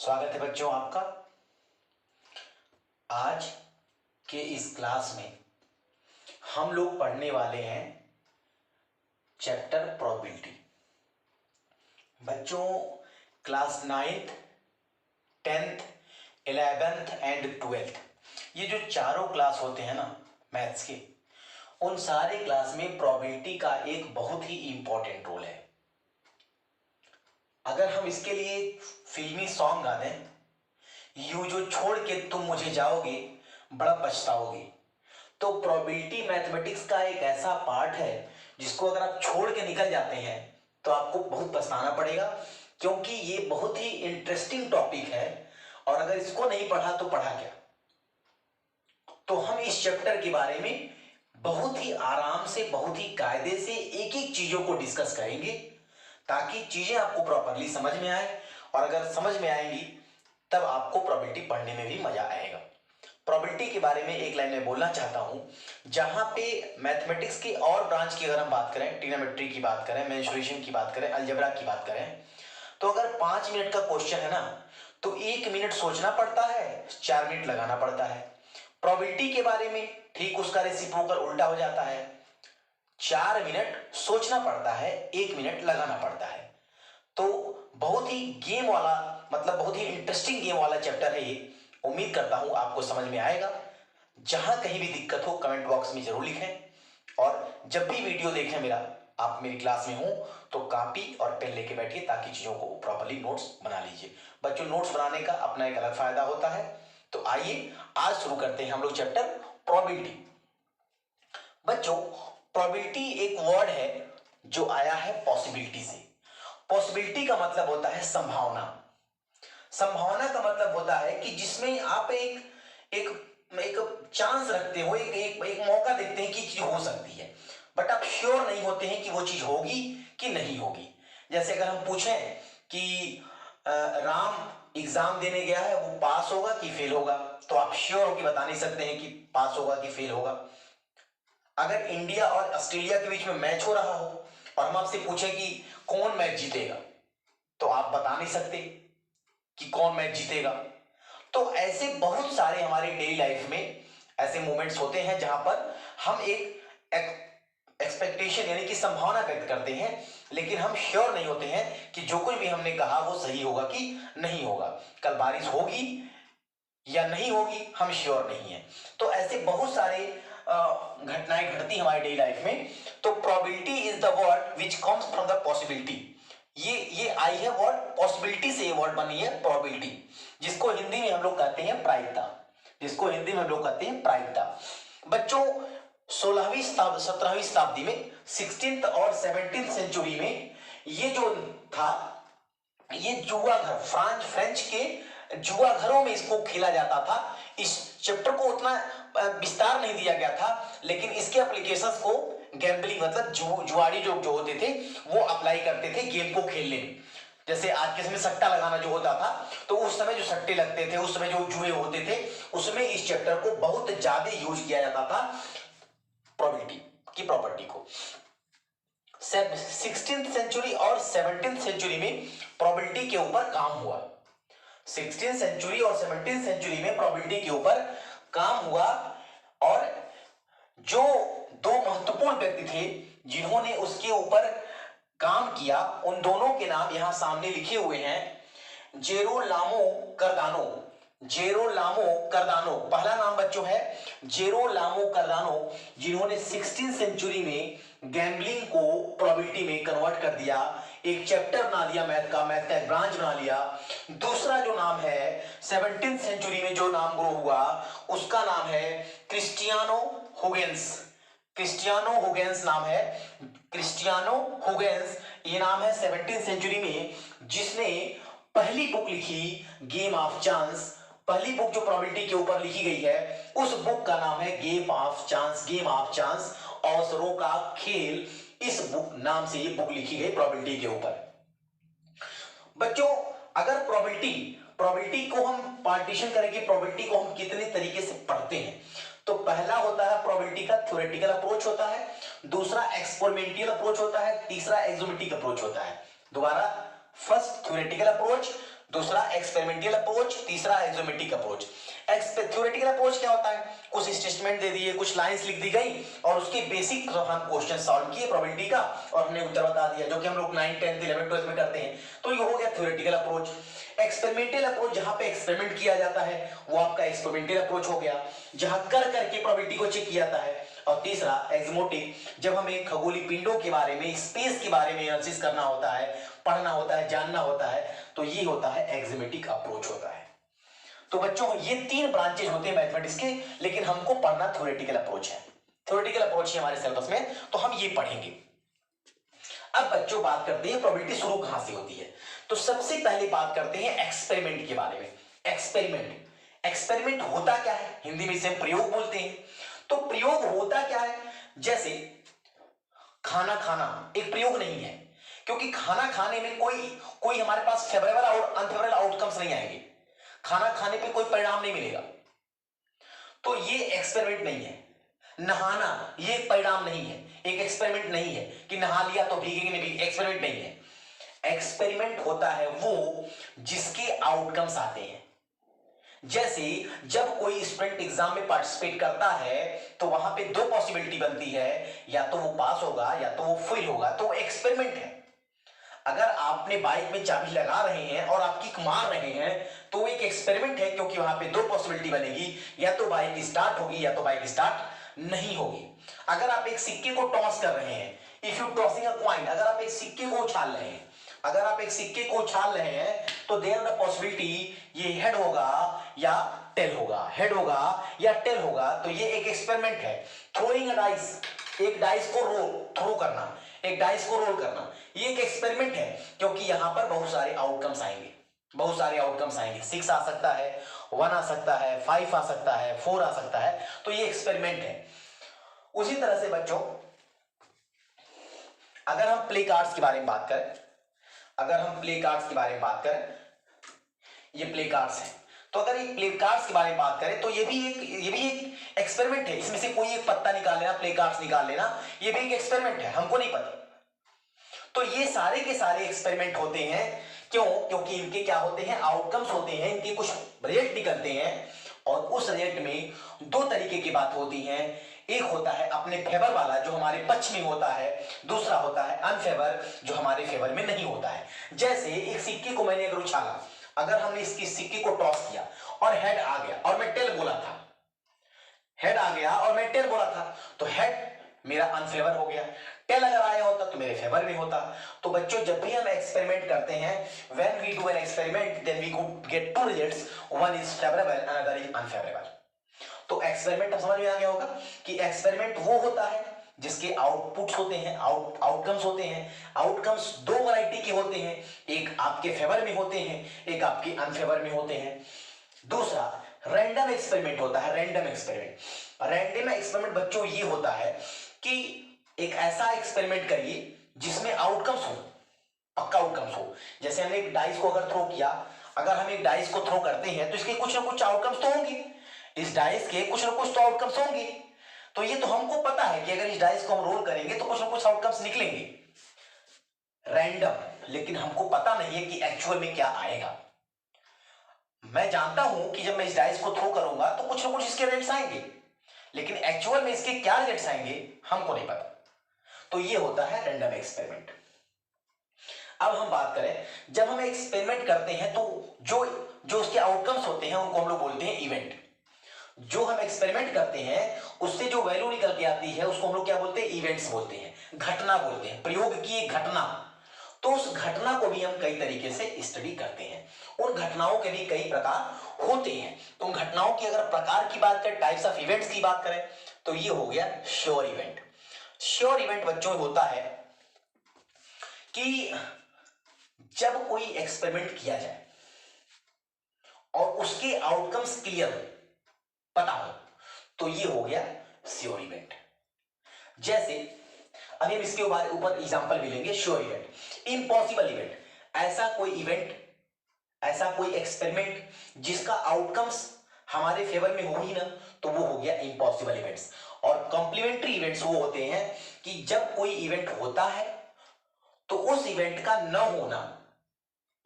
स्वागत है बच्चों आपका। आज के इस क्लास में हम लोग पढ़ने वाले हैं चैप्टर प्रोबेबिलिटी। बच्चों, class 9th, 10th, 11th and 12th, ये जो चारों क्लास होते हैं ना मैथ्स के, उन सारे क्लास में प्रोबेबिलिटी का एक बहुत ही इंपॉर्टेंट रोल है। अगर हम इसके लिए फिल्मी सॉन्ग गा दें, यूं जो छोड़ के तुम मुझे जाओगे बड़ा पछताओगे, तो प्रोबेबिलिटी मैथमेटिक्स का एक ऐसा पार्ट है जिसको अगर आप छोड़ के निकल जाते हैं तो आपको बहुत पछताना पड़ेगा, क्योंकि ये बहुत ही इंटरेस्टिंग टॉपिक है और अगर इसको नहीं पढ़ा तो पढ़ा क्या। तो हम इस चैप्टर के बारे में बहुत ही आराम से, बहुत ही कायदे से एक एक चीजों को डिस्कस करेंगे ताकि चीजें आपको प्रॉपरली समझ में आए, और अगर समझ में आएंगी तब आपको प्रोबेबिलिटी पढ़ने में भी मजा आएगा। प्रोबेबिलिटी के बारे में एक लाइन में बोलना चाहता हूं, जहां पे मैथमेटिक्स की और ब्रांच की अगर हम बात करें, ट्रिग्नोमेट्री की बात करें, मेंसुरेशन की बात करें, अलजेब्रा की बात करें, तो अगर 5 मिनट का क्वेश्चन है ना तो 1 मिनट सोचना पड़ता है, 4 मिनट लगाना पड़ता है। प्रोबेबिलिटी के बारे में ठीक उसका रेसिप्रोकल उल्टा हो जाता है, 4 मिनट सोचना पड़ता है, 1 मिनट लगाना पड़ता है। तो बहुत ही गेम वाला, मतलब बहुत ही इंटरेस्टिंग गेम वाला चैप्टर है ये। उम्मीद करता हूं आपको समझ में आएगा। जहां कहीं भी दिक्कत हो कमेंट बॉक्स में जरूर लिखें, और जब भी वीडियो देखें मेरा, आप मेरी क्लास में हो तो कॉपी और पेन लेके बैठिए ताकि चीजों को प्रॉपर्ली नोट्स बना लीजिए। बच्चों, नोट्स बनाने का अपना एक अलग फायदा होता है। तो आइए आज शुरू करते हैं हम लोग चैप्टर प्रोबेबिलिटी। बच्चों, प्रोबेबिलिटी एक वर्ड है जो आया है पॉसिबिलिटी से। पॉसिबिलिटी का मतलब होता है संभावना। संभावना का मतलब होता है कि जिसमें आप एक एक एक चांस रखते हो, एक मौका देखते हैं कि चीज हो सकती है, बट आप श्योर नहीं होते हैं कि वो चीज होगी कि नहीं होगी। जैसे अगर हम पूछें कि राम एग्जाम देने गया है, वो पास होगा कि फेल होगा, तो आप श्योर होकर बता नहीं सकते हैं कि पास होगा कि फेल होगा। अगर इंडिया और ऑस्ट्रेलिया के बीच में मैच हो रहा हो और हम आपसे पूछे कि कौन मैच जीतेगा, तो आप बता नहीं सकते कि कौन मैच जीतेगा। तो ऐसे बहुत सारे हमारे डेली लाइफ में ऐसे मोमेंट्स होते हैं जहां पर हम एक एक्सपेक्टेशन यानी कि संभावना व्यक्त करते हैं, लेकिन हम श्योर नहीं होते हैं कि जो कुछ भी हमने कहा वो सही होगा कि नहीं होगा। कल बारिश होगी या नहीं होगी हम श्योर नहीं है। तो ऐसे बहुत सारे घटनाएं घटती हमारी डेली लाइफ में। तो probability is the word which comes from the possibility. ये आई है वर्ड, पॉसिबिलिटी से ये वर्ड बनी है प्रोबेबिलिटी, जिसको हिंदी में हम लोग कहते हैं प्रायिकता। जिसको हिंदी में हम लोग कहते हैं प्रायिकता। बच्चों, 16वीं 17वीं शताब्दी में 16th और 17th सेंचुरी में ये जो था, ये जुआ घर, फ्रेंच के जुआ घरों में इसको खेला जाता था। इस चैप्टर को उतना विस्तार नहीं दिया गया था, लेकिन इसके एप्लीकेशंस को गैम्बलिंग मतलब जुआड़ी जो होते थे वो अप्लाई करते थे गेम को खेलने में। जैसे आज के समय सट्टा लगाना जो होता था, तो उस समय जो सट्टे लगते थे, उस समय जो जुए होते थे, उसमें इस चैप्टर को बहुत ज्यादा यूज किया जाता था प्रोबेबिलिटी की प्रॉपर्टी को। 16th सेंचुरी और 17th सेंचुरी में प्रोबेबिलिटी के ऊपर काम हुआ। 16th सेंचुरी और 17th सेंचुरी में प्रोबेबिलिटी के ऊपर काम हुआ, और जो दो महत्वपूर्ण व्यक्ति थे जिन्होंने उसके ऊपर काम किया, उन दोनों के नाम यहां सामने लिखे हुए हैं। जेरोलामो कार्दानो। जेरोलामो कार्दानो पहला नाम बच्चों है जेरोलामो कार्दानो, जिन्होंने 16th सेंचुरी में गैम्बलिंग को प्रोबेबिलिटी में कन्वर्ट कर दिया, एक चैप्टर बना दिया मैथ का एक ब्रांच बना लिया। दूसरा जो नाम है 17th सेंचुरी में जो नाम ग्रो हुआ, उसका नाम है क्रिस्टियानो हुगेंस। क्रिस्टियानो हुगेंस नाम है, क्रिस्टियानो हुगेंस ये नाम है 17th सेंचुरी में, जिसने पहली बुक लिखी गेम ऑफ चांस। पहली बुक जो प्रोबेबिलिटी के ऊपर लिखी गई है उस बुक का नाम है game of chance. Game of chance, अवसरों का खेल, इस बुक नाम से ये बुक लिखी गई प्रोबेबिलिटी के ऊपर। बच्चों, अगर प्रोबेबिलिटी को हम पार्टीशन करेंगे, प्रोबेबिलिटी को हम कितने तरीके से पढ़ते हैं, तो पहला होता है प्रोबेबिलिटी का थ्योरेटिकल अप्रोच होता है, दूसरा एक्सपेरिमेंटल अप्रोच होता है, तीसरा एक्सोमेट्रिक अप्रोच होता है। दोबारा, फर्स्ट थ्योरेटिकल अप्रोच, दूसरा एक्सपेरिमेंटल अप्रोच, तीसरा एक्सोमेटिक अप्रोच। थ्योरेटिकल अप्रोच क्या होता है, कुछ स्टेटमेंट दे दिए, कुछ लाइंस लिख दी गई और उसके बेसिक हम क्वेश्चन सॉल्व किए प्रोबेबिलिटी का और हमने उत्तर बता दिया, जो कि हम लोग 9, 10, 11, 12 में करते हैं। तो ये हो गया थ्योरेटिकल अप्रोच। एक्सपेरिमेंटल अप्रोच जहां पे एक्सपेरिमेंट किया जाता है वो आपका एक्सपेरिमेंटल अप्रोच हो गया, जहां कर करके प्रोबेबिलिटी को चेक किया जाता है। और तीसरा एक्सोमेटिक, जब हमें खगोलीय पिंडों के बारे में, स्पेस के बारे में एनालिसिस करना होता है, पढ़ना होता है, जानना होता है, तो ये होता है एक्सोमेटिक अप्रोच होता है। तो बच्चों ये 3 ब्रांचेज होते हैं मैथमेटिक्स के, लेकिन हमको पढ़ना थ्योरेटिकल अप्रोच है। थ्योरेटिकल अप्रोच है हमारे सिलेबस में, तो हम ये पढ़ेंगे। अब बच्चों बात करते हैं प्रोबेबिलिटी शुरू कहां से होती है। तो सबसे पहले बात करते हैं एक्सपेरिमेंट के बारे में। एक्सपेरिमेंट होता क्या है, हिंदी में इसे हम प्रयोग बोलते हैं। तो प्रयोग होता क्या है, जैसे खाना खाना एक प्रयोग नहीं है, क्योंकि खाना खाने में कोई हमारे पास फेवरेबल और अनफेवरेबल आउटकम्स नहीं आएंगे, खाना खाने पे कोई परिणाम नहीं मिलेगा, तो ये एक्सपेरिमेंट नहीं है। नहाना ये एक परिणाम नहीं है, एक एक्सपेरिमेंट नहीं है कि नहा लिया तो भीगेंगे नहीं, एक्सपेरिमेंट नहीं है। एक्सपेरिमेंट होता है वो जिसके आउटकम्स आते हैं। जैसे जब कोई स्टूडेंट एग्जाम में पार्टिसिपेट करता है तो वहां पे 2 पॉसिबिलिटी बनती है, या तो वो पास होगा या तो वो फेल होगा, तो एक्सपेरिमेंट है। अगर आपने बाइक में चाबी लगा रहे हैं और आप किक मार रहे हैं तो एक एक्सपेरिमेंट है, क्योंकि वहां पे 2 पॉसिबिलिटी बनेगी, या तो बाइक स्टार्ट होगी या तो बाइक स्टार्ट नहीं होगी। अगर आप एक सिक्के को टॉस कर रहे हैं, if you tossing a coin, अगर आप एक सिक्के को उछाल रहे हैं, अगर आप एक सिक्के को उछाल रहे हैं तो देयर द पॉसिबिलिटी ये हेड होगा या टेल होगा, हेड होगा या टेल होगा, तो ये एक एक्सपेरिमेंट है। थ्रोइंग अ डाइस, एक डाइस को थ्रो करना, एक डाइस को रोल करना, ये एक एक्सपेरिमेंट है, क्योंकि यहां पर बहुत सारे आउटकम्स आएंगे, बहुत सारे आउटकम्स आएंगे। 6 आ सकता है, 1 आ सकता है, 5 आ सकता है, 4 आ सकता है, तो ये एक्सपेरिमेंट है। उसी तरह से बच्चों अगर हम प्ले कार्ड्स के बारे में बात करें, अगर हम प्ले कार्ड्स के बारे में बात करें, ये प्ले कार्ड्स हैं, तो अगर ये प्ले कार्ड्स के बारे में बात करें तो ये भी एक एक्सपेरिमेंट है। इसमें से कोई एक पत्ता निकाल लेना, प्ले कार्ड्स निकाल लेना, ये भी एक एक्सपेरिमेंट है, हमको नहीं पता। तो ये सारे के सारे एक्सपेरिमेंट होते हैं, क्यों? क्योंकि इनके क्या होते हैं, आउटकम्स होते हैं, इनके कुछ रिजल्ट निकलते हैं, और उस रिजल्ट में 2 तरीके की बात होती है। एक होता है अपने फेवर वाला जो हमारे पक्ष में होता है, दूसरा होता है अनफेवर जो हमारे फेवर में नहीं होता है। जैसे एक सिक्के को मैंने अगर उछाला, अगर हमने इसकी सिक्के को टॉस किया और हेड आ गया और मैं टेल बोला था, हेड आ गया और मैं टेल बोला था, तो हेड मेरा अनफेवर हो गया, टेल अगर आया होता तो मेरे फेवर में होता। तो बच्चों जब भी हम एक्सपेरिमेंट करते हैं, when we do an experiment then we could get 2 results, one is favourable another is unfavourable. तो एक्सपेरिमेंट अब समझ में आ गया होगा कि एक्सपेरिमेंट वो होता है जिसके आउटपुट्स होते हैं, आउटकम्स होते हैं। आउटकम्स 2 वैरायटी के होते हैं, एक आपके फेवर में होते हैं, एक आपके अनफेवर में होते हैं। दूसरा रैंडम एक्सपेरिमेंट होता है, रैंडम एक्सपेरिमेंट। रैंडम एक्सपेरिमेंट बच्चों ये होता है कि एक ऐसा एक्सपेरिमेंट करिए जिसमें आउटकम्स हो, पक्का आउटकम्स हो। जैसे हमने एक डाइस को अगर थ्रो किया, अगर हम एक डाइस को थ्रो करते हैं तो इसके कुछ ना कुछ आउटकम्स तो होंगे, इस डाइस के कुछ ना कुछ तो आउटकम्स होंगे। तो ये तो हमको पता है कि अगर इस डाइस को हम रोल करेंगे तो कुछ ना कुछ आउटकम्स निकलेंगे, रैंडम। लेकिन हमको पता नहीं है कि एक्चुअल में क्या आएगा। मैं जानता हूं कि जब मैं इस डाइस को थ्रो करूंगा तो कुछ ना कुछ इसके रिजल्ट्स आएंगे, लेकिन एक्चुअल में इसके क्या रिजल्ट्स आएंगे हमको नहीं पता। तो ये होता है रैंडम एक्सपेरिमेंट। अब हम बात करें, जब हम एक्सपेरिमेंट करते हैं तो जो उसके आउटकम्स होते हैं उनको हम लोग बोलते हैं इवेंट। जो हम एक्सपेरिमेंट करते हैं उससे जो वैल्यू निकल के आती है उसको हम लोग क्या बोलते हैं, इवेंट्स बोलते हैं, घटना बोलते हैं, प्रयोग की एक घटना। तो उस घटना को भी हम कई तरीके से स्टडी करते हैं, उन घटनाओं के भी कई प्रकार होते हैं। तो उन घटनाओं की अगर प्रकार की बात करें, टाइप्स ऑफ इवेंट्स की बात करें, तो ये हो गया श्योर इवेंट। श्योर इवेंट बच्चों होता है कि जब कोई एक्सपेरिमेंट किया जाए और उसके आउटकम्स क्लियर हो, पता हो, तो ये हो गया श्योर इवेंट। जैसे अभी हम इसके ऊपर एग्जांपल भी लेंगे। श्योर इवेंट, इम्पॉसिबल इवेंट, ऐसा कोई इवेंट, ऐसा कोई एक्सपेरिमेंट जिसका आउटकम्स हमारे फेवर में हो ही ना, तो वो हो गया इम्पॉसिबल इवेंट्स। और कॉम्प्लीमेंट्री इवेंट्स वो होते हैं कि जब कोई इवेंट होता है तो उस इवेंट का न होना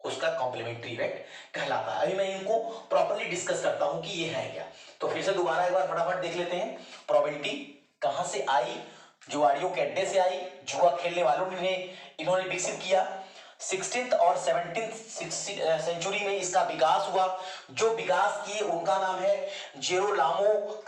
उसका कॉम्प्लीमेंट्री इवेंट कहलाता है। अभी मैं इनको प्रॉपर्ली डिस्कस करता हूं कि ये है क्या। तो फिर से दोबारा एक बार फटाफट देख लेते हैं। प्रोबेबिलिटी कहां से आई? जुआरियों के अड्डे से आई, जुआ खेलने वालों ने इन्होंने विकसित किया। 16th और 17th सेंचुरी में इसका विकास हुआ। जो विकास किए उनका नाम है जेरोलामो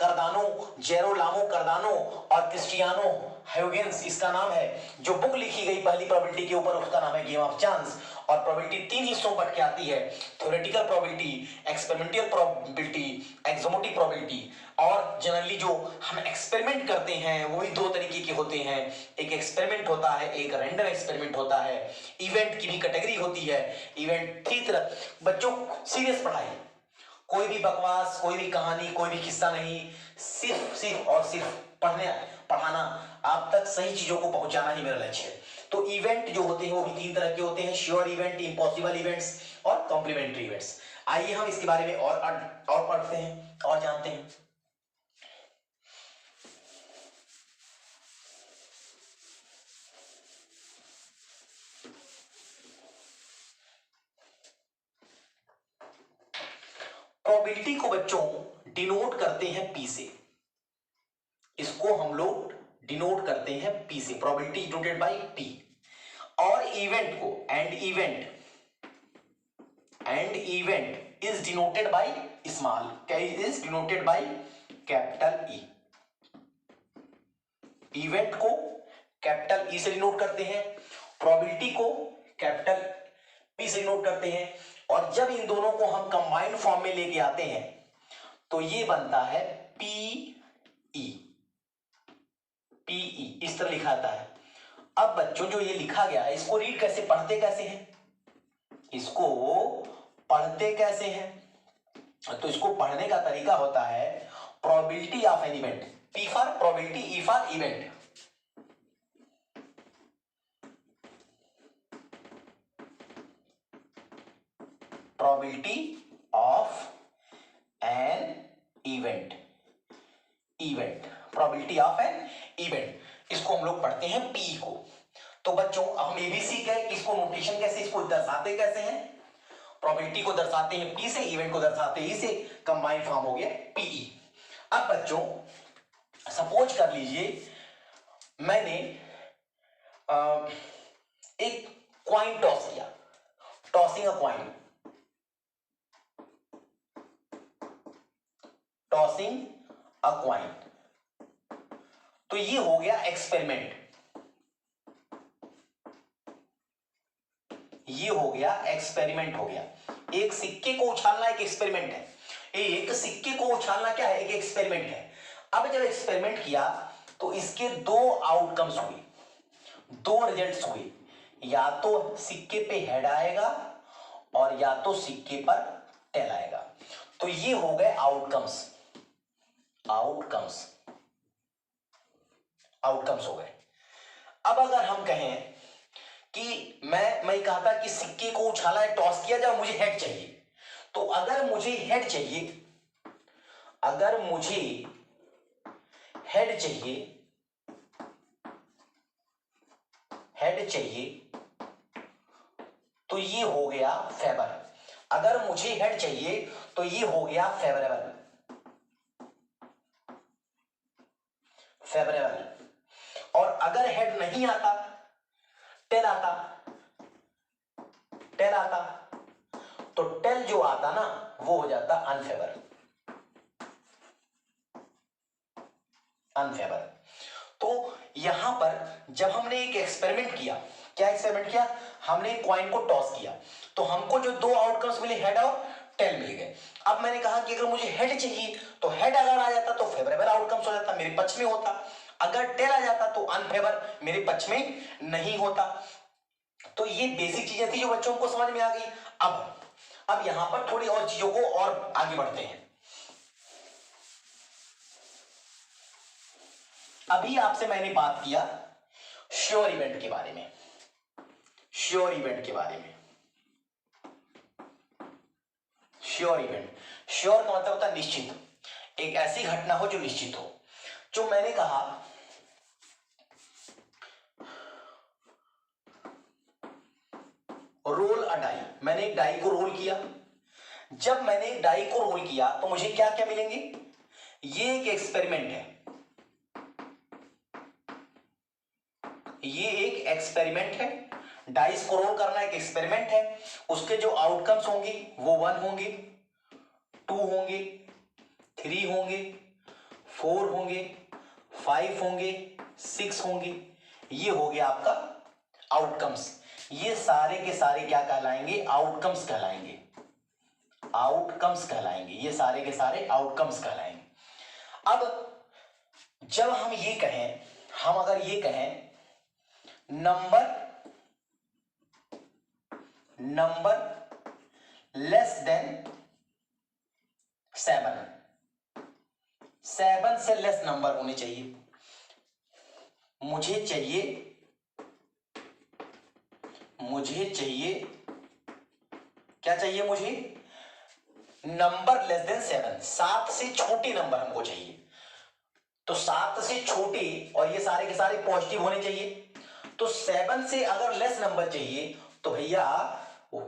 कार्दानो और क्रिस्टियानो ह्यूगिन्स इसका नाम है। जो बुक लिखी गई पहली प्रोबेबिलिटी के ऊपर उसका नाम है गेम ऑफ चांस। और प्रोबेबिलिटी 3 हिस्सों में बट के आती है, theoretical probability, experimental probability, axiomatic probability. और जनरली जो हम एक्सपेरिमेंट करते हैं वो भी दो तरीके के होते हैं, एक एक्सपेरिमेंट होता है, एक रैंडम एक्सपेरिमेंट होता है। इवेंट की भी कैटेगरी होती है। इवेंट 3 तरह। बच्चों सीरियस पढ़ाई, कोई भी बकवास, कोई भी कहानी, कोई भी किस्सा नहीं, सिर्फ और सिर्फ पढ़ाना, आप तक सही चीजों को पहुंचाना ही मेरा लक्ष्य है। तो इवेंट जो होते हैं वो भी 3 तरह के होते हैं, श्योर इवेंट, इम्पॉसिबल इवेंट्स और कॉम्प्लीमेंट्री इवेंट्स। आइए हम इसके बारे में और पढ़ते हैं और जानते हैं। प्रोबेबिलिटी को बच्चों डिनोट करते हैं पी से। इसको हम लोग डिनोट करते हैं पी से, प्रोबेबिलिटी डिनोटेड बाय पी। और इवेंट को and event is denoted by small, is denoted by capital E. Event को कैपिटल ई से डिनोट करते हैं, प्रोबेबिलिटी को कैपिटल पी से डिनोट करते हैं। और जब इन दोनों को हम कंबाइंड फॉर्म में लेके आते हैं तो ये बनता है पीई। इस तरह लिखा आता है। अब बच्चों जो ये लिखा गया है इसको रीड कैसे, पढ़ते कैसे हैं? इसको पढ़ते कैसे हैं? तो इसको पढ़ने का तरीका होता है probability of an event, P for probability, E for event. Probability of an event, probability of an event, इसको हम लोग पढ़ते हैं पी को। तो बच्चों हम एबीसी के इसको नोटेशन कैसे, इसको दर्शाते कैसे हैं? प्रोबेबिलिटी को दर्शाते हैं पी से, इवेंट को दर्शाते हैं ई से, कंबाइंड फॉर्म हो गया पीई। अब बच्चों सपोज कर लीजिए मैंने एक क्वाइन टॉस किया, tossing a coin, tossing a coin, तो ये हो गया एक्सपेरिमेंट। ये हो गया एक्सपेरिमेंट, हो गया। एक सिक्के को उछालना एक एक्सपेरिमेंट है, एक सिक्के को उछालना क्या है, एक एक्सपेरिमेंट है। अब जब एक्सपेरिमेंट किया तो इसके दो आउटकम्स हुए, दो रिजल्ट्स हुए, या तो सिक्के पे हेड आएगा और या तो सिक्के पर टेल आएगा। तो ये हो गए आउटकम्स, आउटकम्स हो गए। अब अगर हम कहें कि मैं कहा था कि सिक्के को उछाला है, टॉस किया जाए, मुझे हेड चाहिए, तो अगर मुझे हेड चाहिए, तो ये हो गया फेवर। अगर मुझे हेड चाहिए तो ये हो गया फेवरेबल। और अगर हेड नहीं आता, टेल आता, तो टेल जो आता ना वो हो जाता अनफेवर। तो यहां पर जब हमने एक एक्सपेरिमेंट किया, क्या एक्सपेरिमेंट किया? हमने क्वाइन को टॉस किया, तो हमको जो दो आउटकम्स मिले, हेड और टेल मिल गए। अब मैंने कहा कि अगर मुझे हेड चाहिए तो हेड अगर आ जाता तो फेवरेबल आउटकम्स हो जाता, मेरे पक्ष में होता। अगर टेल आ जाता तो अनफेवर, मेरे पक्ष में नहीं होता। तो ये बेसिक चीजें थी जो बच्चों को समझ में आ गई। अब यहां पर थोड़ी और चीजों को और आगे बढ़ते हैं। अभी आपसे मैंने बात किया श्योर इवेंट के बारे में, श्योर इवेंट का मतलब होता है निश्चित, एक ऐसी घटना हो जो निश्चित हो। जो मैंने कहा रोल अ डाई, मैंने एक डाई को रोल किया। जब मैंने एक डाई को रोल किया तो मुझे क्या क्या मिलेंगे? ये एक एक्सपेरिमेंट है, ये एक एक्सपेरिमेंट है। डाइस को रोल करना एक एक्सपेरिमेंट है। उसके जो आउटकम्स होंगे वो 1 होंगे, 2 होंगे, 3 होंगे, 4 होंगे, 5 होंगे, 6 होंगे। ये हो गया आपका आउटकम्स। ये सारे के सारे क्या कहलाएंगे? आउटकम्स कहलाएंगे, आउटकम्स कहलाएंगे। ये सारे के सारे आउटकम्स कहलाएंगे। अब जब हम ये कहें, हम अगर ये कहें नंबर लेस देन 7, 7 से लेस नंबर होने चाहिए। मुझे चाहिए क्या चाहिए? मुझे नंबर लेस देन 7, 7 से छोटे नंबर हमको चाहिए। तो 7 से छोटे, और ये सारे के सारे पॉजिटिव होने चाहिए। तो 7 से अगर लेस नंबर चाहिए तो भैया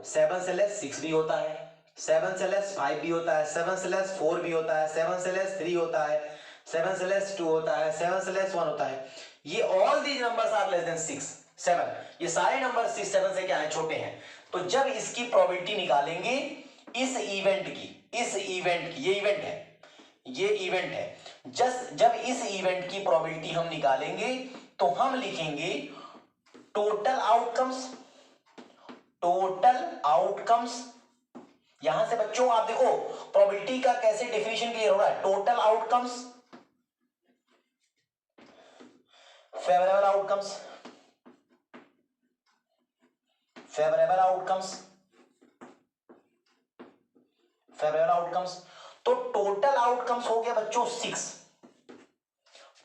7 से लेस 6 भी होता है, 7 से लेस 5 भी होता है, 7 से लेस 4 भी होता है, 7 से लेस 3 होता है, 7 से लेस 2 होता है, 7 से लेस 1 होता है। ये all these numbers are less than 6, 7। ये सारे नंबर 6, 7 से क्या है? छोटे हैं। तो जब इसकी प्रोबेबिलिटी निकालेंगे इस इवेंट की, ये इवेंट है, जब इस इवेंट की प्रोबेबिलिटी हम निकालेंगे तो हम लिखेंगे टोटल आउटकम्स। यहां से बच्चों आप देखो प्रोबेबिलिटी का कैसे डेफिनेशन क्लियर हो रहा है। Total outcomes, favourable outcomes. तो टोटल आउटकम्स हो गया बच्चों 6।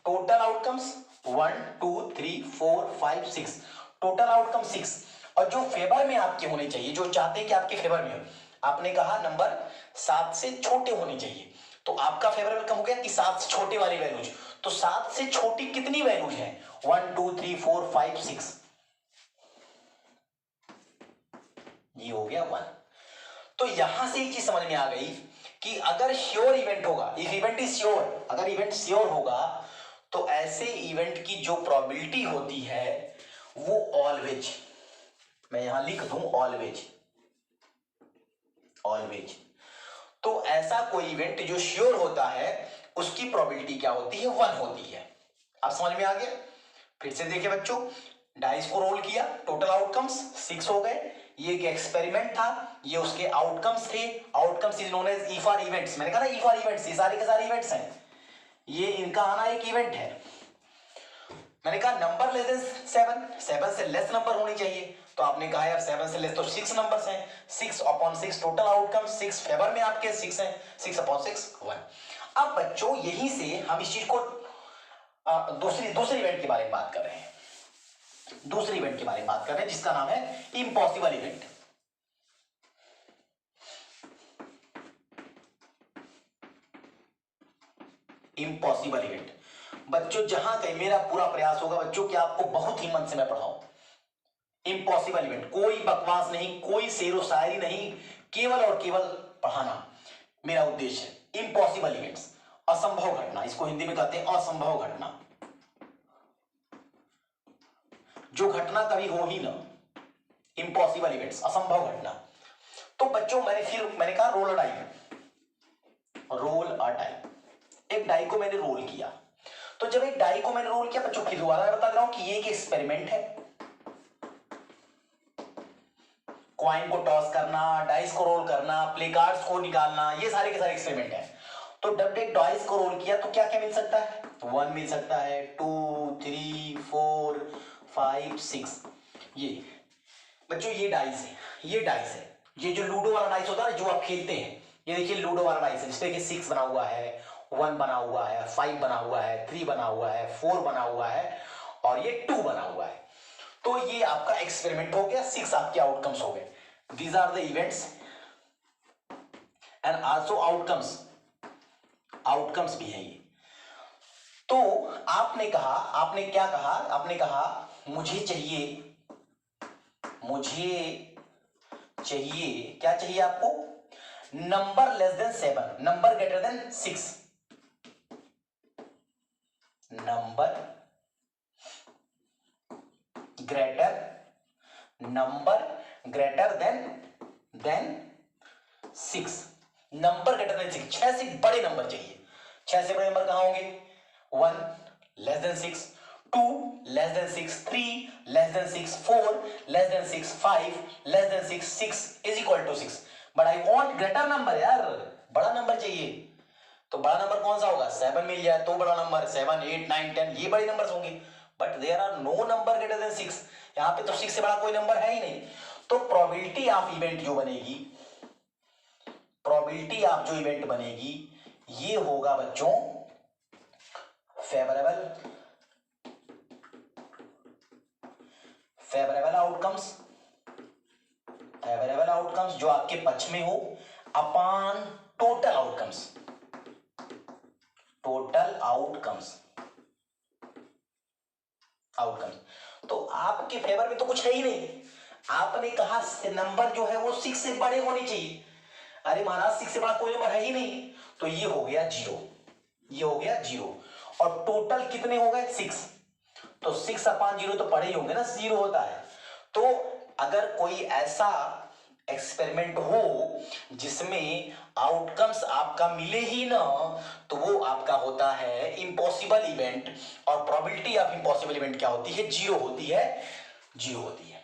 Total outcomes 1 2 3 4 5 6, total outcome 6। और जो फेवर में आपके होने चाहिए, जो चाहते हैं कि आपके फेवर में हो, आपने कहा नंबर 7 से छोटे होने चाहिए। तो आपका फेवरेबल कम हो गया कि 7 से छोटे वाली वैल्यूज। तो 7 से छोटी कितनी वैल्यूज हैं? 1 2 3 4 5 6, ये हो गया 1। तो यहां से एक चीज समझ में आ गई कि अगर श्योर इवेंट होगा, इफ इवेंट इज श्योर, अगर इवेंट श्योर होगा तो ऐसे इवेंट की जो प्रोबेबिलिटी होती है वो ऑलवेज, मैं यहां लिख दूं ऑलवेज। तो ऐसा कोई इवेंट जो श्योर होता है उसकी प्रोबेबिलिटी क्या होती है? 1 होती है। आप समझ में आ गया? फिर से देखिए बच्चों, डाइस को रोल किया, टोटल आउटकम्स 6 हो गए। ये एक एक्सपेरिमेंट था, ये उसके आउटकम्स थे। Outcomes is known as if are events. मैंने कहा ना ईफ आर इवेंट्स, ये सारे के सारे इवेंट्स हैं, ये इनका आना एक इवेंट है। मैंने कहा नंबर लेस देन 7 से लेस नंबर होनी चाहिए। तो आपने कहा यार 7 से लेस तो 6 नंबर्स हैं, 6/6 टोटल आउटकम, 6 फेवर में आपके 6 हैं, 6/6 1। अब बच्चों यहीं से हम इस चीज को दूसरी इवेंट के बारे में बात कर रहे हैं। दूसरी इवेंट के बारे में बात कर रहे हैं जिसका नाम है इम्पॉसिबल इवेंट। इम्पॉसिबल इवेंट बच्चों, जहां कहीं मेरा पूरा प्रयास होगा बच्चों कि आपको बहुत ही मन से मैं पढ़ाऊं। इम्पॉसिबल इवेंट, कोई बकवास नहीं, कोई शेरो शायरी नहीं, केवल और केवल पढ़ाना मेरा उद्देश्य है। इम्पॉसिबल इवेंट्स, असंभव घटना, इसको हिंदी में कहते हैं असंभव घटना, जो घटना कभी हो ही ना। इम्पॉसिबल इवेंट्स, असंभव घटना। तो बच्चों मैंने कहा रोल अ डाई, एक डाई को मैंने रोल किया। तो जब एक डाई को मैंने रोल किया बच्चों, फिर दोबारा मैं बता रहा हूं कि ये एक एक्सपेरिमेंट है। कॉइन को टॉस करना, डाइस को रोल करना, प्ले कार्ड्स को निकालना, ये सारे के सारे एक्सपेरिमेंट है। तो जब एक डाइस को रोल किया तो क्या क्या मिल सकता है? 1 मिल सकता है, 2 3 4 5 6। ये बच्चों ये डाइस है, ये जो लूडो वाला डाइस होता है जो आप खेलते हैं, ये देखिए लूडो वाला डाइस है जिसपे 6 बना हुआ है, 1 बना हुआ है, 5 बना हुआ है, 3 बना हुआ है, 4 बना हुआ है और ये 2 बना हुआ है। तो ये आपका एक्सपेरिमेंट हो गया, 6 आपके आउटकम्स हो गए। These are the events and also outcomes भी है ये। तो आपने क्या कहा? आपने कहा मुझे चाहिए, क्या चाहिए आपको? Number less than 7, number greater than 6, number greater than 6, number greater than 6, 6 से बड़े नंबर चाहिए। 6 से बड़े नंबर कहां होंगे? 1 less than 6, 2 less than 6, 3 less than 6, 4 less than 6, 5 less than 6, 6 is equal to 6। But I want greater number यार, बड़ा number चाहिए। तो बड़ा नंबर कौन सा होगा? 7 मिल जाए तो बड़ा नंबर, 7 8 9 10 ये बड़े नंबर्स होंगे। But there are no number greater than 6, यहां पे तो 6 से बड़ा कोई नंबर है ही नहीं। तो प्रोबेबिलिटी ऑफ इवेंट जो बनेगी, प्रोबेबिलिटी ऑफ जो इवेंट बनेगी ये होगा बच्चों फेवरेबल आउटकम्स जो आपके पक्ष में हो अपॉन टोटल आउटकम्स। तो आपके फेवर में तो कुछ है ही नहीं। आपने कहा नंबर जो है वो 6 से बड़े होने चाहिए। अरे महाराज 6 से बड़ा कोई नंबर है ही नहीं, तो ये हो गया 0, ये हो गया 0। और टोटल कितने हो गए? 6। तो 6 अपॉन 0 तो पढ़े ही होंगे ना, 0 होता है। तो अगर कोई ऐसा एक्सपेरिमेंट हो जिसमें आउटकम्स आपका मिले ही ना, तो वो आपका होता है इम्पॉसिबल इवेंट। और प्रोबेबिलिटी ऑफ इम्पॉसिबल इवेंट क्या होती है? 0 होती है, 0 होती है।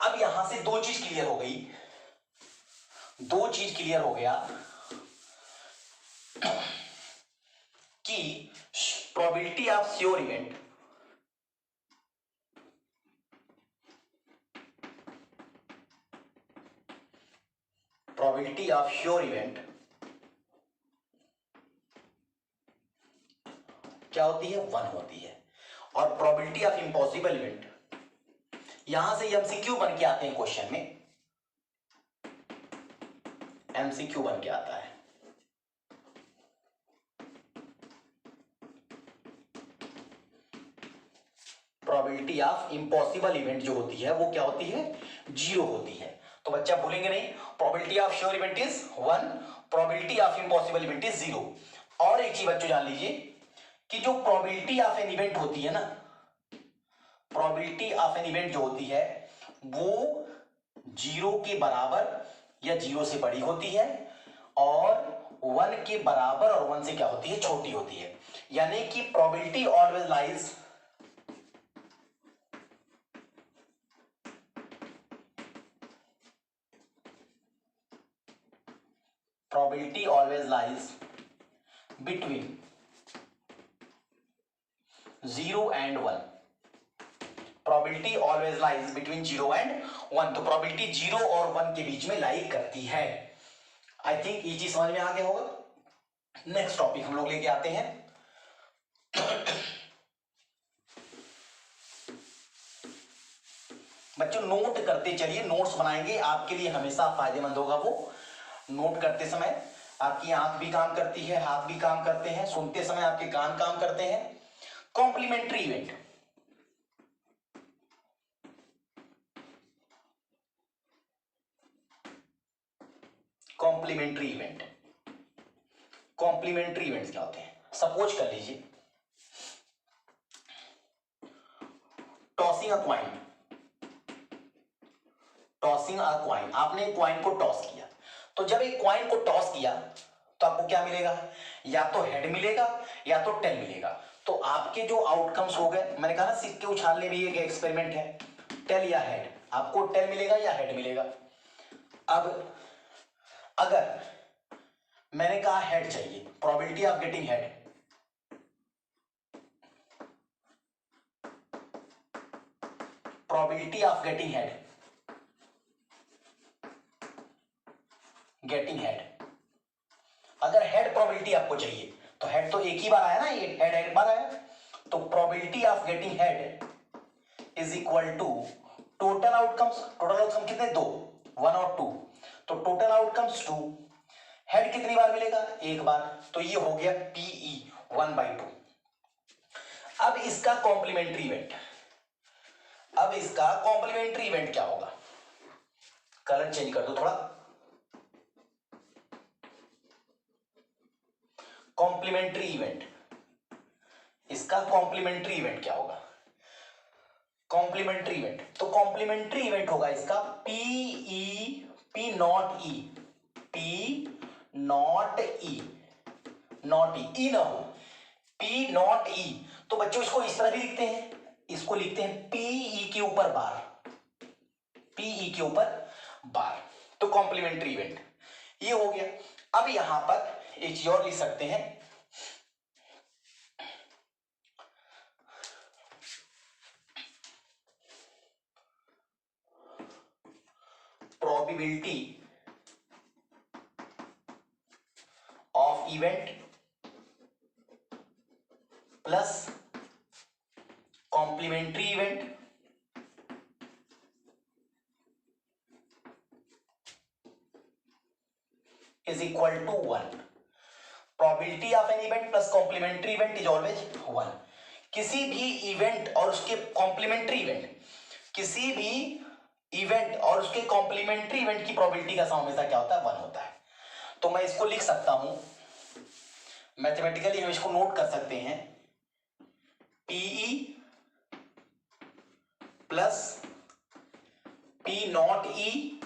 अब यहां से दो चीज क्लियर हो गई, दो चीज क्लियर हो गया कि probability of sure event, probability of sure event क्या होती है? 1 होती है। और प्रोबेबिलिटी ऑफ इम्पॉसिबल इवेंट, यहां से एमसीक्यू बन के आते हैं क्वेश्चन में, एमसीक्यू बन के आता है। प्रोबेबिलिटी ऑफ इम्पॉसिबल इवेंट जो होती है वो क्या होती है? 0 होती है। तो बच्चा भूलेंगे नहीं, probability of sure event is 1, probability of impossible event is 0। और एक चीज बच्चों जान लीजिए कि जो प्रोबेबिलिटी ऑफ एन इवेंट होती है ना, प्रोबेबिलिटी ऑफ एन इवेंट जो होती है वो 0 के बराबर या 0 से बड़ी होती है, और 1 के बराबर और 1 से क्या होती है? छोटी होती है। यानी कि probability always lies probability always lies between 0 and 1, probability always lies between 0 and 1। तो probability 0 और 1 के बीच में लाई करती है। आई थिंक ये चीज समझ में आ गया होगा। नेक्स्ट टॉपिक हम लोग लेके आते हैं बच्चों नोट करते चलिए, नोट्स बनाएंगे आपके लिए हमेशा फायदेमंद होगा वो। नोट करते समय आपकी आंख भी काम करती है, हाथ भी काम करते हैं, सुनते समय आपके कान काम करते हैं। Complementary event, complementary event, complementary events क्या होते हैं? सपोज कर लीजिए tossing a coin, tossing a coin, आपने एक क्वाइन को टॉस किया। तो जब एक क्वाइन को टॉस किया तो आपको क्या मिलेगा? या तो हेड मिलेगा या तो टेल मिलेगा। तो आपके जो आउटकम्स हो गए, मैंने कहा ना सिक्के उछालने में एक एक्सपेरिमेंट है, टेल या हेड, आपको टेल मिलेगा या हेड मिलेगा। अब अगर मैंने कहा हेड चाहिए, probability of getting head, probability of getting head, अगर हेड प्रोबेबिलिटी आपको चाहिए तो हेड तो एक ही बार आया ना, ये हेड एक बार आया, तो probability of getting head is equal to total outcomes. Total outcome कितने? 2, 1 और 2। तो टोटल आउटकम्स 2, हेड कितनी बार मिलेगा? एक बार। तो ये हो गया PE 1/2। अब इसका कॉम्प्लीमेंट्री इवेंट, अब इसका कॉम्प्लीमेंट्री इवेंट क्या होगा? कलर चेंज कर दो थोड़ा। कॉम्प्लीमेंट्री इवेंट, इसका कॉम्प्लीमेंट्री इवेंट क्या होगा? कॉम्प्लीमेंट्री इवेंट, तो कॉम्प्लीमेंट्री इवेंट होगा इसका P not E, P not E, not E ना हो, पी नॉट ई। तो बच्चों इसको इस तरह भी लिखते हैं, इसको लिखते हैं पीई के ऊपर बार, पीई के ऊपर बार। तो कॉम्प्लीमेंट्री इवेंट ये हो गया। अब यहां पर एक चीज और लिख सकते हैं, probability of event plus complementary event is equal to 1. Probability of an event plus complementary event is always 1. किसी भी इवेंट और उसके कॉम्प्लीमेंट्री इवेंट, किसी भी इवेंट और उसके कॉम्प्लीमेंट्री इवेंट की प्रोबेबिलिटी का सम हमेशा क्या होता है? 1 होता है। तो मैं इसको लिख सकता हूं मैथमेटिकली, हम इसको नोट कर सकते हैं, P E plus P not E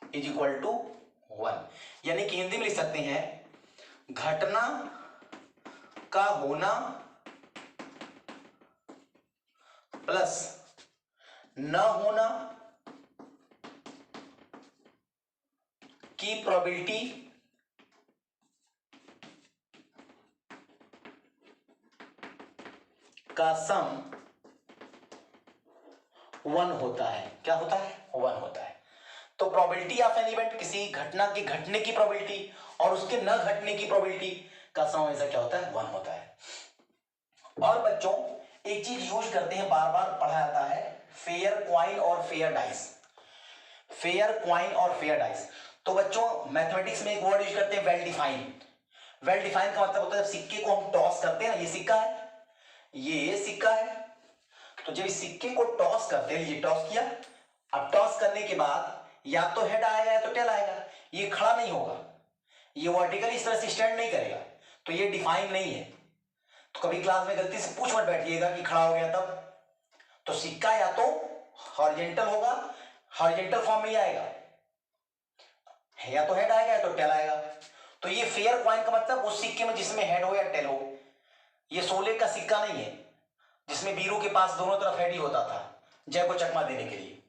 is equal to 1। यानी कि हिंदी में लिख सकते हैं घटना का होना प्लस न होना की प्रोबेबिलिटी का सम 1 होता है। क्या होता है? 1 होता है। तो प्रोबेबिलिटी ऑफ एन इवेंट, किसी घटना के घटने की प्रोबेबिलिटी और उसके न घटने की प्रोबेबिलिटी का सम हमेशा क्या होता है? 1 होता है। और बच्चों एक चीज यूज करते हैं, बार बार पढ़ा जाता है, फेयर क्वाइन और फेयर डाइस, फेयर क्वाइन और फेयर डाइस। तो बच्चों मैथमेटिक्स में एक वर्ड यूज करते हैं वेल डिफाइन। वेल डिफाइन का मतलब होता है सिक्के को हम टॉस करते हैं ना, ये सिक्का है, ये सिक्का है, तो जब इस सिक्के को टॉस करते हैं, ये टॉस किया, अब टॉस करने के बाद या तो हेड आएगा या तो टेल आएगा, ये खड़ा नहीं होगा, ये वर्टिकली इस तरह से स्टैंड नहीं करेगा, तो ये डिफाइन नहीं है। तो कभी क्लास में गलती से पूछ मत बैठिएगा कि खड़ा हो गया तब, तो सिक्का या तो हॉरिजॉन्टल होगा, हॉरिजॉन्टल फॉर्म में ही आएगा, या तो हेड आएगा या तो टेल आएगा। तो ये फेयर कॉइन का मतलब उस सिक्के में जिसमें हेड हो या टेल हो। ये 16 का सिक्का नहीं है जिसमें बीरू के पास दोनों तरफ हेड ही होता था जय को चकमा देने के लिए।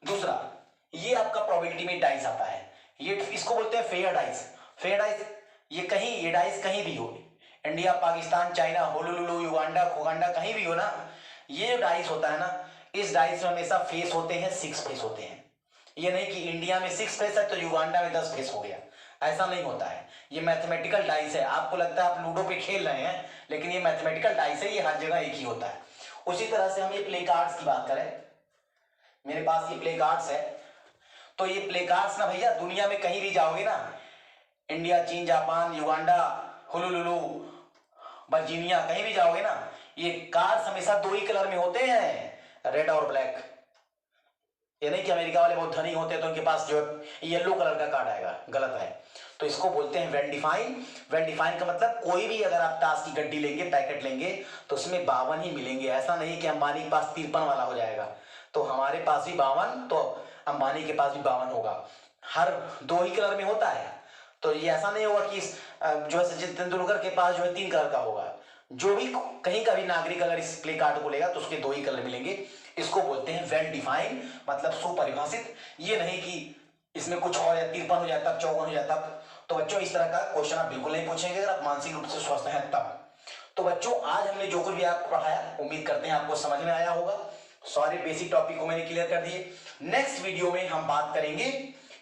दूसरा, ये आपका प्रोबेबिलिटी में डाइस आता है, ये इसको बोलते हैं फेयर डाइस। फेयर डाइस ये कहीं, ये डाइस कहीं भी हो, इंडिया, पाकिस्तान, चाइना, होलुलुलु, युगांडा, खोगांडा, कहीं भी हो ना, ये डाइस होता है ना, इस डाइस में हमेशा फेस होते हैं 6 फेस होते हैं। ये नहीं कि इंडिया में 6 फेस है तो युगांडा में 10 फेस हो गया, ऐसा नहीं होता है। ये मैथमेटिकल डाइस है। आपको लगता है आप लूडो पे खेल रहे हैं, लेकिन ये मैथमेटिकल डाइस है, ये हर जगह एक ही होता है। उसी तरह से हम ये प्ले कार्ड्स की बात करें, मेरे पास ये प्ले कार्ड्स है, तो ये प्ले कार्ड्स ना भैया दुनिया में कहीं भी जाओगे ना, इंडिया, चीन, जापान, युगांडा, हुलुलुलु, वर्जीनिया, कहीं भी जाओगे ना, ये कार्ड्स हमेशा 2 ही कलर में होते हैं, रेड और ब्लैक। ये नहीं कि अमेरिका वाले बहुत धनी होते हैं तो उनके पास जो येलो कलर का कार्ड आएगा, गलत है। तो इसको बोलते हैं वेल डिफाइन। वेल डिफाइन का मतलब कोई भी अगर आप ताश की गड्डी लेंगे, पैकेट लेंगे, तो उसमें 52 ही मिलेंगे। ऐसा नहीं कि अंबानी के पास 53 वाला हो जाएगा, तो हमारे पास भी 52 तो अंबानी के पास भी 52 होगा। हर 2 ही कलर में होता है, तो ये ऐसा नहीं होगा कि जो है सचिन तेंदुलकर के पास जो है 3 कलर का होगा। जो भी कहीं का भी नागरिक अगर इस प्ले कार्ड को लेगा तो उसके 2 ही कलर मिलेंगे। इसको बोलते हैं वेल डिफाइन, मतलब सुपरिभाषित। ये नहीं कि इसमें कुछ और या 53 हो जाता, 54 हो जाता। तो बच्चों इस तरह का क्वेश्चन आप बिल्कुल नहीं पूछेंगे अगर आप मानसिक रूप से स्वस्थ हैं तब। तो बच्चों आज हमने जो कुछ भी आपको पढ़ाया, उम्मीद करते हैं आपको समझ में आया होगा। सारे बेसिक टॉपिक को मैंने क्लियर कर दिए। नेक्स्ट वीडियो में हम बात करेंगे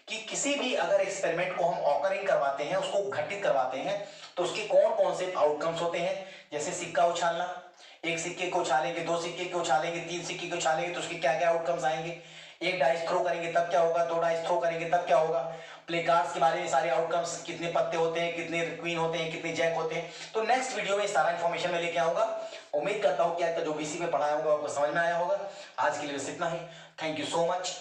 कि किसी भी अगर एक्सपेरिमेंट को हम ऑकरिंग करवाते हैं, उसको घटित करवाते हैं, तो उसके कौन कौन से आउटकम्स होते हैं। जैसे सिक्का उछालना, एक सिक्के को उछालेंगे, 2 सिक्के को उछालेंगे, 3 सिक्के को उछालेंगे तो उसके क्या क्या आउटकम्स आएंगे। 1 डाइस थ्रो करेंगे तब क्या होगा, 2 डाइस थ्रो करेंगे तब क्या होगा। प्ले कार्ड्स के बारे में सारे आउटकम्स, कितने पत्ते होते हैं, कितने क्वीन होते हैं, कितने जैक होते हैं। तो नेक्स्ट वीडियो में सारा इन्फॉर्मेशन मैं लेके आऊंगा। उम्मीद करता हूं कि आज का जो बीसी में पढ़ाया होगा आपको समझ में आया होगा। आज के लिए बस इतना ही। Thank you so much.